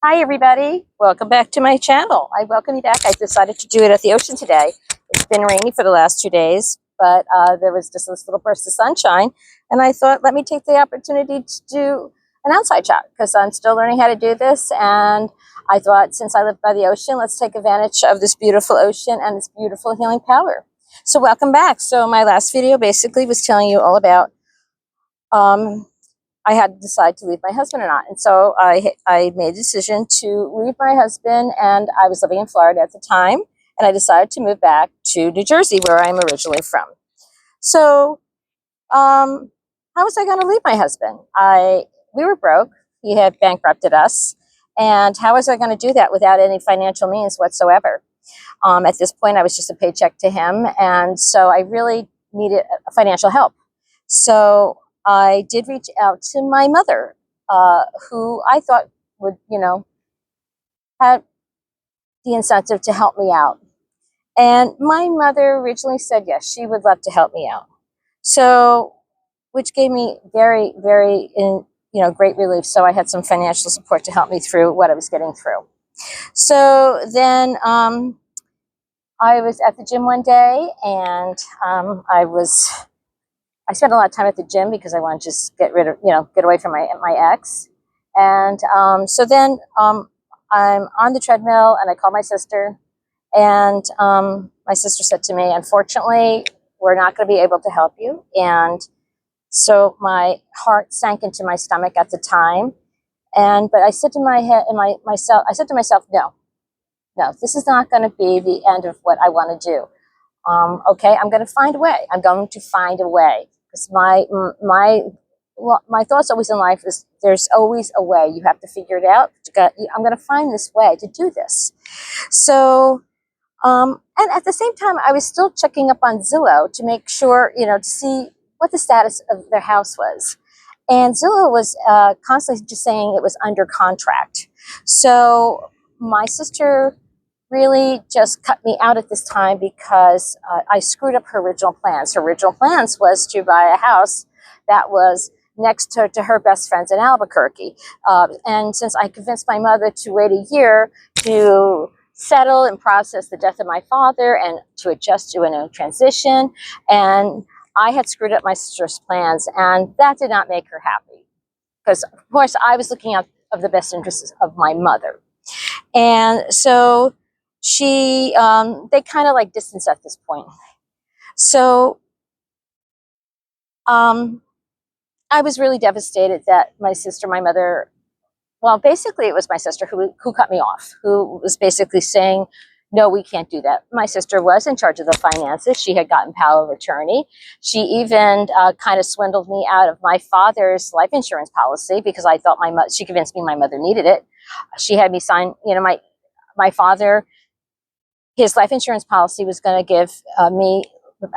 Hi everybody, welcome back to my channel. I welcome you back. I decided to do it at the ocean today. It's been rainy for the last 2 days, but there was just this little burst of sunshine, and I thought, let me take the opportunity to do an outside shot because I'm still learning how to do this, and I thought, since I live by the ocean, let's take advantage of this beautiful ocean and its beautiful healing power. So welcome back. So my last video basically was telling you all about I had to decide to leave my husband or not. And so I made a decision to leave my husband, and I was living in Florida at the time, and I decided to move back to New Jersey, where I'm originally from. So how was I going to leave my husband? We were broke. He had bankrupted us. And how was I going to do that without any financial means whatsoever? At this point, I was just a paycheck to him. And so I really needed financial help. So I did reach out to my mother, who I thought would, have the incentive to help me out. And my mother originally said yes, she would love to help me out. So, which gave me very, very, great relief. So I had some financial support to help me through what I was getting through. So then I was at the gym one day, and I spent a lot of time at the gym because I wanted to just get away from my ex. And so then I'm on the treadmill, and I called my sister, and my sister said to me, unfortunately, we're not going to be able to help you. And so my heart sank into my stomach at the time. But I said to myself, no, this is not going to be the end of what I want to do. Okay, I'm going to find a way. I'm going to find a way. Because my thoughts always in life is there's always a way. You have to figure it out. I'm going to find this way to do this. So, and at the same time, I was still checking up on Zillow to make sure, to see what the status of their house was. And Zillow was constantly just saying it was under contract. So my sister really just cut me out at this time because I screwed up her original plans. Her original plans was to buy a house that was next to her best friends in Albuquerque. And since I convinced my mother to wait a year to settle and process the death of my father and to adjust to a new transition, and I had screwed up my sister's plans, and that did not make her happy. Because, of course, I was looking out of the best interests of my mother. And so they kind of like distanced at this point. So I was really devastated that my mother, well, basically it was my sister who cut me off, who was basically saying, no, we can't do that. My sister was in charge of the finances. She had gotten power of attorney. She even kind of swindled me out of my father's life insurance policy because I thought she convinced me my mother needed it. She had me sign, my father, his life insurance policy was going to give me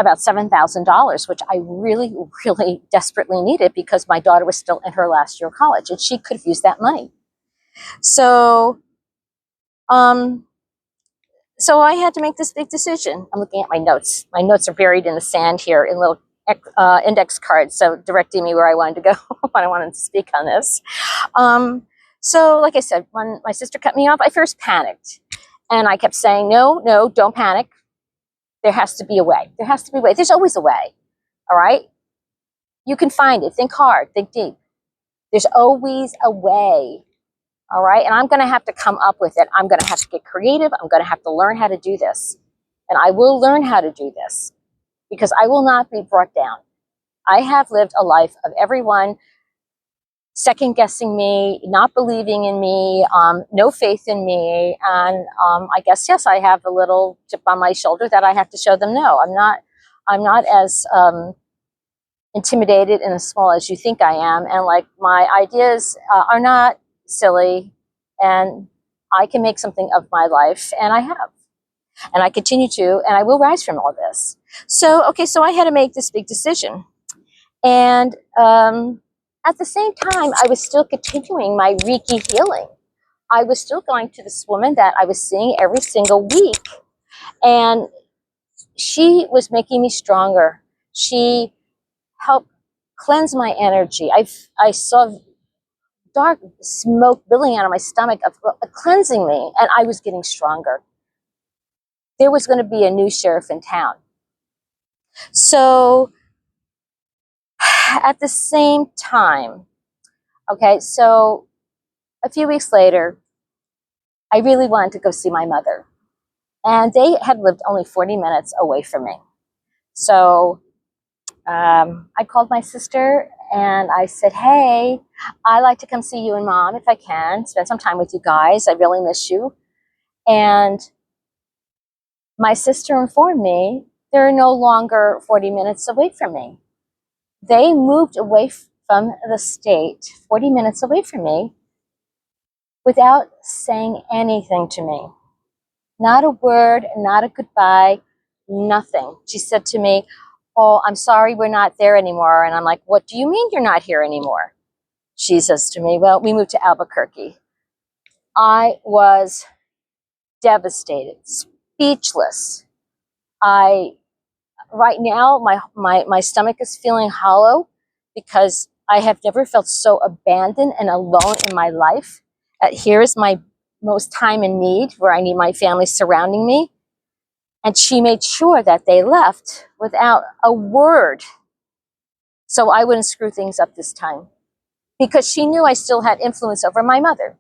about $7,000, which I really, really desperately needed because my daughter was still in her last year of college and she could have used that money. So, so I had to make this big decision. I'm looking at my notes. My notes are buried in the sand here in little index cards, so directing me where I wanted to go when I wanted to speak on this. So like I said, when my sister cut me off, I first panicked. And I kept saying, no, don't panic. There has to be a way. There has to be a way. There's always a way, all right? You can find it. Think hard. Think deep. There's always a way, all right? And I'm going to have to come up with it. I'm going to have to get creative. I'm going to have to learn how to do this. And I will learn how to do this because I will not be brought down. I have lived a life of everyone second-guessing me, not believing in me, no faith in me, and I guess, yes, I have a little chip on my shoulder that I have to show them, no, I'm not as intimidated and as small as you think I am, and like my ideas are not silly, and I can make something of my life, and I have, and I continue to, and I will rise from all this. So, okay, so I had to make this big decision, and at the same time, I was still continuing my Reiki healing. I was still going to this woman that I was seeing every single week. And she was making me stronger. She helped cleanse my energy. I saw dark smoke building out of my stomach, of cleansing me, and I was getting stronger. There was going to be a new sheriff in town. So at the same time, okay, so a few weeks later, I really wanted to go see my mother. And they had lived only 40 minutes away from me. So I called my sister and I said, hey, I'd like to come see you and Mom if I can, spend some time with you guys. I really miss you. And my sister informed me they're no longer 40 minutes away from me. They moved away from the state, 40 minutes away from me, without saying anything to me. Not a word, not a goodbye, nothing. She said to me, oh, I'm sorry we're not there anymore. And I'm like, what do you mean you're not here anymore? She says to me, well, we moved to Albuquerque. I was devastated, speechless. Right now, my stomach is feeling hollow because I have never felt so abandoned and alone in my life. Here is my most time in need, where I need my family surrounding me. And she made sure that they left without a word, so I wouldn't screw things up this time. Because she knew I still had influence over my mother.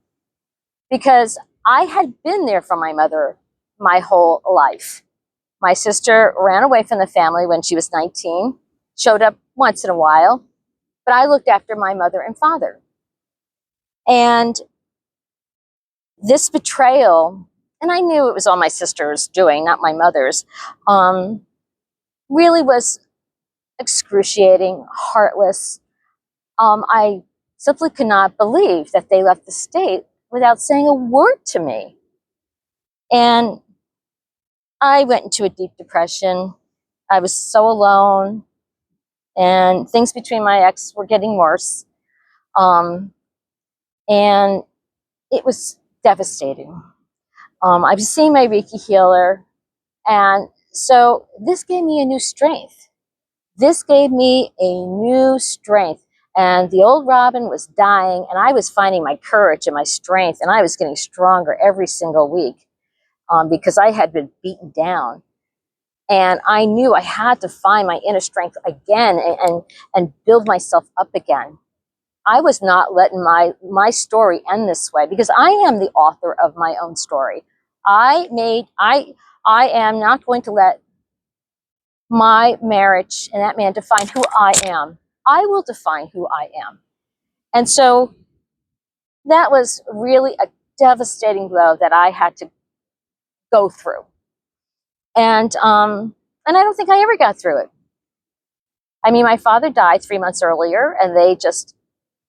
Because I had been there for my mother my whole life. My sister ran away from the family when she was 19, showed up once in a while, but I looked after my mother and father. And this betrayal, and I knew it was all my sister's doing, not my mother's, really was excruciating, heartless. I simply could not believe that they left the state without saying a word to me. And I went into a deep depression. I was so alone, and things between my ex were getting worse. And it was devastating. I was seeing my Reiki healer, and so this gave me a new strength. This gave me a new strength. And the old Robin was dying, and I was finding my courage and my strength, and I was getting stronger every single week because I had been beaten down. And I knew I had to find my inner strength again and build myself up again. I was not letting my story end this way, because I am the author of my own story. I am not going to let my marriage and that man define who I am. I will define who I am. And so that was really a devastating blow that I had to go through. And I don't think I ever got through it. I mean, my father died 3 months earlier, and they just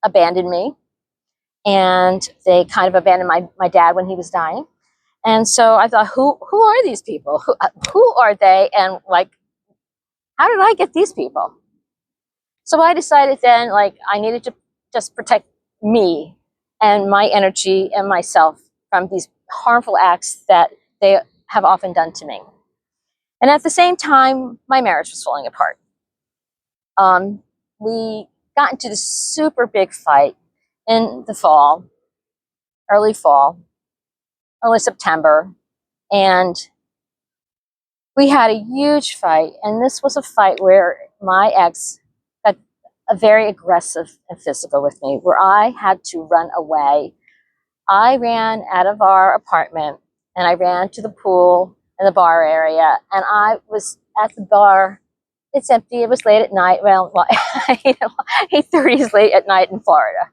abandoned me. And they kind of abandoned my dad when he was dying. And so I thought, who are these people? Who are they? And like, how did I get these people? So I decided then, like, I needed to just protect me and my energy and myself from these harmful acts that they have often done to me. And at the same time, my marriage was falling apart. We got into this super big fight in the fall, early September, and we had a huge fight. And this was a fight where my ex got very aggressive and physical with me, where I had to run away. I ran out of our apartment, and I ran to the pool in the bar area, and I was at the bar. It's empty. It was late at night. Well, 8:30 is late at night in Florida.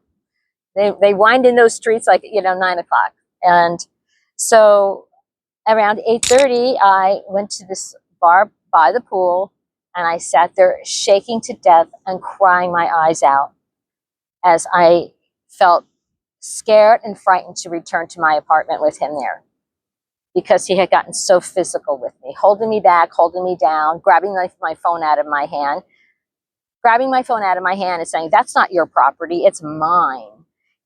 They wind in those streets like 9 o'clock. And so around 8:30, I went to this bar by the pool, and I sat there shaking to death and crying my eyes out as I felt scared and frightened to return to my apartment with him there, because he had gotten so physical with me, holding me back, holding me down, grabbing my phone out of my hand, and saying, that's not your property, it's mine.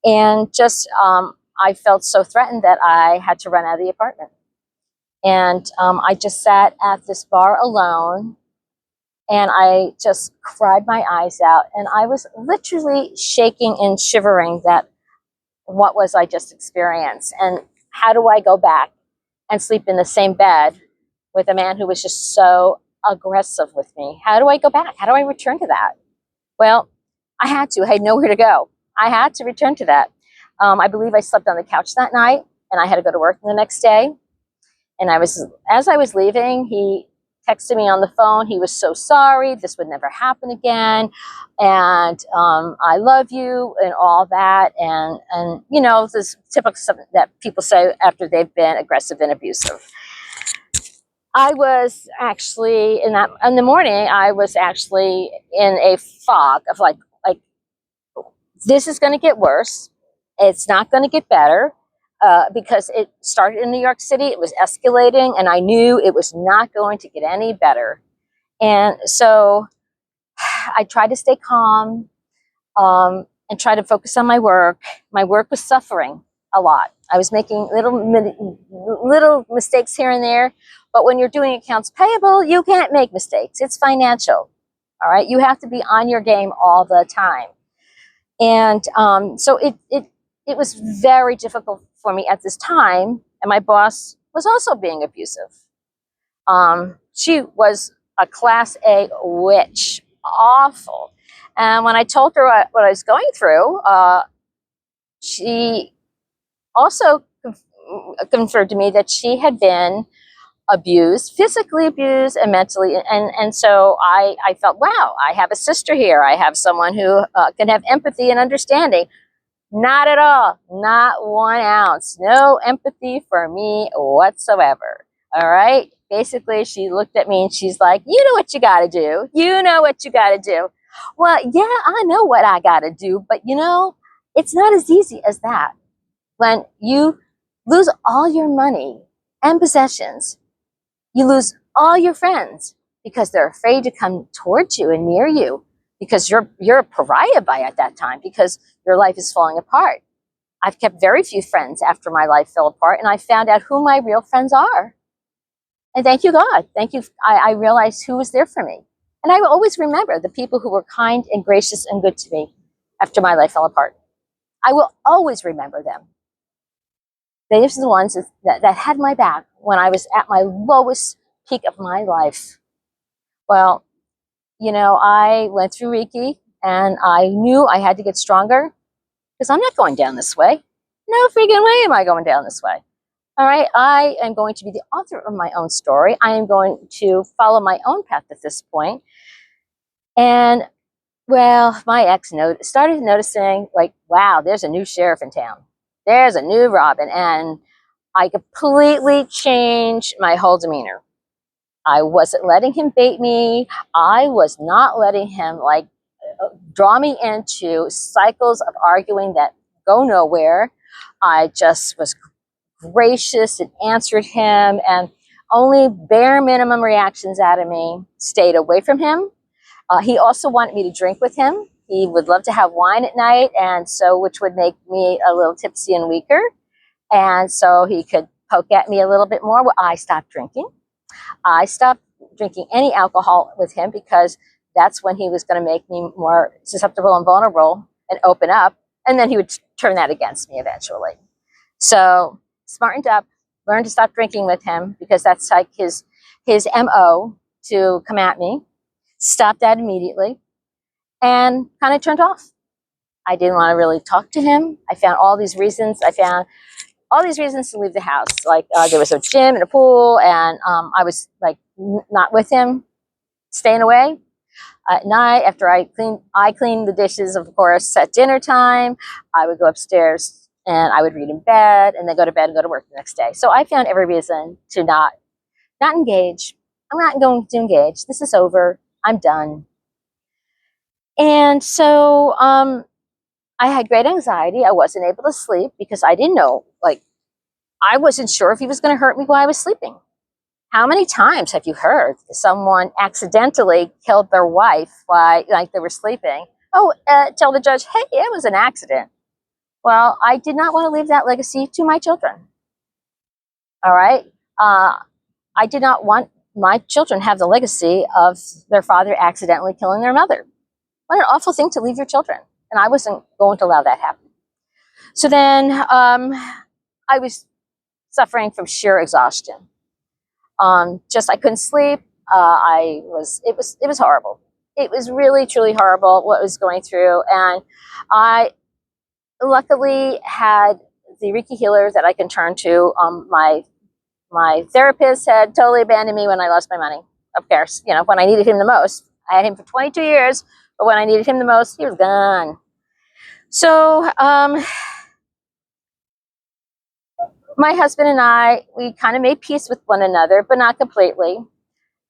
And just, I felt so threatened that I had to run out of the apartment. And I just sat at this bar alone, and I just cried my eyes out. And I was literally shaking and shivering that what was I just experienced? And how do I go back and sleep in the same bed with a man who was just so aggressive with me? How do I go back? How do I return to that? Well, I had to. I had nowhere to go. I had to return to that. I believe I slept on the couch that night, and I had to go to work the next day. And as I was leaving, he texted me on the phone. He was so sorry. This would never happen again. And I love you and all that. And you know, this typical stuff that people say after they've been aggressive and abusive. I was actually in the morning, I was actually in a fog of like, this is going to get worse. It's not going to get better. Because it started in New York City, it was escalating, and I knew it was not going to get any better. And so I tried to stay calm and try to focus on my work. My work was suffering a lot. I was making little mistakes here and there, but when you're doing accounts payable, you can't make mistakes. It's financial, all right? You have to be on your game all the time. And so it was very difficult for me at this time, and my boss was also being abusive. She was a class A witch, awful. And when I told her what I was going through, she also confirmed to me that she had been abused, physically abused and mentally. And so I felt, wow, I have a sister here. I have someone who can have empathy and understanding. Not at all. Not 1 ounce. No empathy for me whatsoever. All right. Basically, she looked at me and she's like, you know what you got to do. You know what you got to do. Well, yeah, I know what I got to do. But, you know, it's not as easy as that. When you lose all your money and possessions, you lose all your friends because they're afraid to come towards you and near you, because you're a pariah by at that time, because your life is falling apart. I've kept very few friends after my life fell apart, and I found out who my real friends are. And thank you, God. Thank you. I realized who was there for me. And I will always remember the people who were kind and gracious and good to me after my life fell apart. I will always remember them. These are the ones that had my back when I was at my lowest peak of my life. Well, you know, I went through Reiki, and I knew I had to get stronger, because I'm not going down this way. No freaking way am I going down this way. All right, I am going to be the author of my own story. I am going to follow my own path at this point. And, well, my ex started noticing, like, wow, there's a new sheriff in town. There's a new Robin. And I completely changed my whole demeanor. I wasn't letting him bait me. I was not letting him, like, draw me into cycles of arguing that go nowhere. I just was gracious and answered him, and only bare minimum reactions out of me. Stayed away from him. He also wanted me to drink with him. He would love to have wine at night, and so, which would make me a little tipsy and weaker. And so he could poke at me a little bit more. Well, I stopped drinking. I stopped drinking any alcohol with him, because that's when he was going to make me more susceptible and vulnerable and open up. And then he would turn that against me eventually. So smartened up, learned to stop drinking with him, because that's like his MO, to come at me. Stopped that immediately and kind of turned off. I didn't want to really talk to him. I found all these reasons. To leave the house. Like there was a gym and a pool, and I was like not with him, staying away. At night, after I cleaned the dishes, of course, at dinner time, I would go upstairs and I would read in bed, and then go to bed and go to work the next day. So I found every reason to not engage. I'm not going to engage. This is over. I'm done. And so I had great anxiety. I wasn't able to sleep because I didn't know, like, I wasn't sure if he was going to hurt me while I was sleeping. How many times have you heard someone accidentally killed their wife while, like, they were sleeping? Oh, tell the judge, hey, it was an accident. Well, I did not want to leave that legacy to my children. All right? I did not want my children have the legacy of their father accidentally killing their mother. What an awful thing to leave your children. And I wasn't going to allow that happen. So then I was suffering from sheer exhaustion. Just I couldn't sleep. It was horrible. It was really, truly horrible what I was going through. And I luckily had the Reiki healer that I can turn to. My therapist had totally abandoned me when I lost my money. Of course, you know, when I needed him the most. I had him for 22 years, but when I needed him the most, he was gone. So my husband and I, we kind of made peace with one another, but not completely.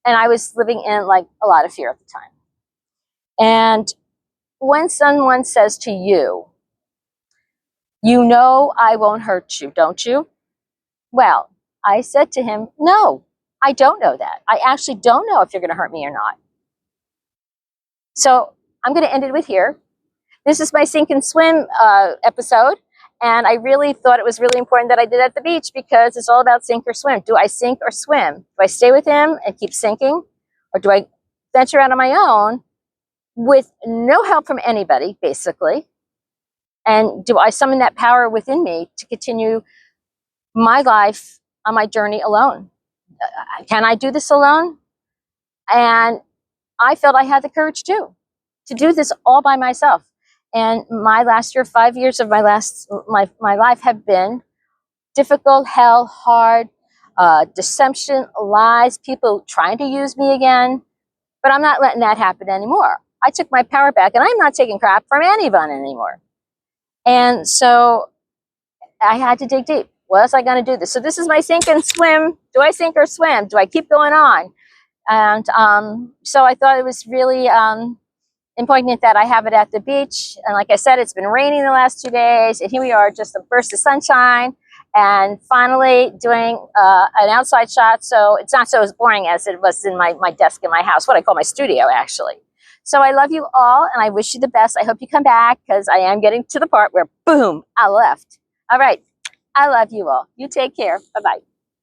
And I was living in like a lot of fear at the time. And when someone says to you, you know I won't hurt you, don't you? Well, I said to him, no, I don't know that. I actually don't know if you're going to hurt me or not. So I'm going to end it with here. This is my sink and swim episode. And I really thought it was really important that I did at the beach because it's all about sink or swim. Do I sink or swim? Do I stay with him and keep sinking? Or do I venture out on my own with no help from anybody, basically? And do I summon that power within me to continue my life on my journey alone? Can I do this alone? And I felt I had the courage to do this all by myself. And my last year, 5 years of my life have been difficult, hell, hard, deception, lies, people trying to use me again. But I'm not letting that happen anymore. I took my power back, and I'm not taking crap from anyone anymore. And so I had to dig deep. Was I going to do this? So this is my sink and swim. Do I sink or swim? Do I keep going on? And so I thought it was really important that I have it at the beach. And like I said, it's been raining the last 2 days. And here we are, just a burst of sunshine. And finally doing an outside shot. So it's not so as boring as it was in my desk in my house, what I call my studio, actually. So I love you all, and I wish you the best. I hope you come back, because I am getting to the part where, boom, I left. All right. I love you all. You take care. Bye-bye.